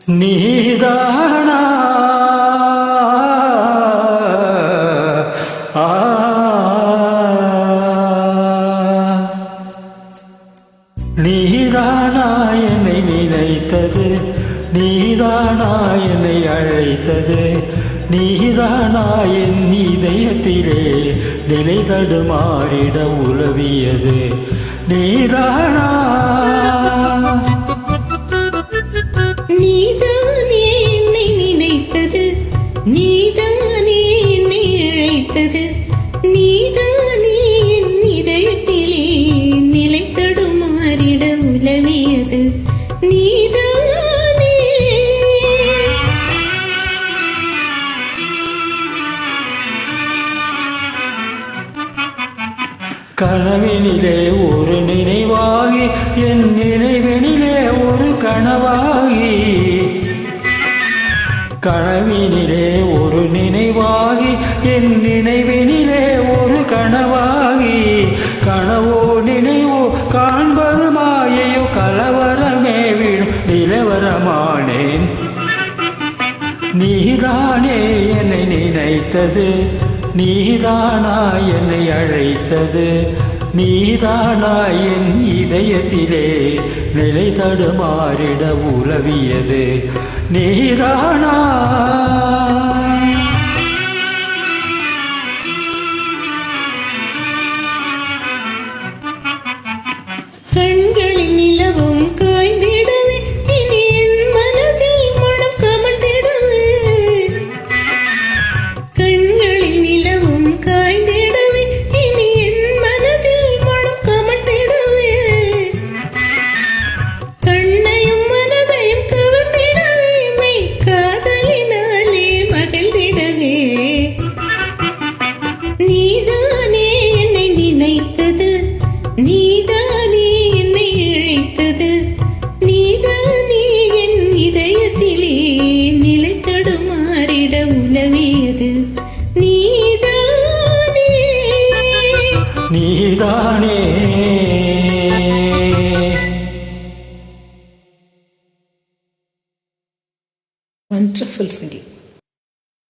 நீதானா நீதானா என்னை நினைத்தது, நீதானா என்னை அழைத்தது, நீதானா என் இதயத்திலே நிலை தடுமாறிட உலவியது, நீதானா நீதானே என்னை நினைத்தது, நீதானே என்னை அழைத்தது, நீதானே என் இதயத்திலே நிலை தடுமாறிட உலவியது, நீதானே. கனவினிலே ஒரு நினைவாகி என் நினைவினிலே ஒரு கனவாகி, கனவினிலே ஒரு நினைவாகி என் நினைவினிலே ஒரு கனவாகி, கனவோ நினைவோ காண்பது மாயையோ கலவரமே விடும் நிலவரமானேன். நீதானே என்னை நினைத்தது, நீதானா என்னை அழைத்தது, நீதானா என் இதயத்திலே நிலை தடுமாறிட உலவியது, நீதானா. கண்களில் நிலவும் காய்ந்திடவே இனி என் மனதில் மனம் கமழ்ந்திடவே, கண்களில் நிலவும் காய்ந்திடவே இனி என் மனதில் மனம் கமழ்ந்திடவே, கண்ணையும் மனதையும் கவர்ந்திடவே மெய் காதலினாலே மகிழ்ந்திடவே, நீதானே என்னை நினைத்தது, நீதானே என்னை அழைத்தது, நீதானே என் இதயத்திலே நிலை தடுமாறிட உலவியது, நீதானே. நீதானே. Wonderful singing.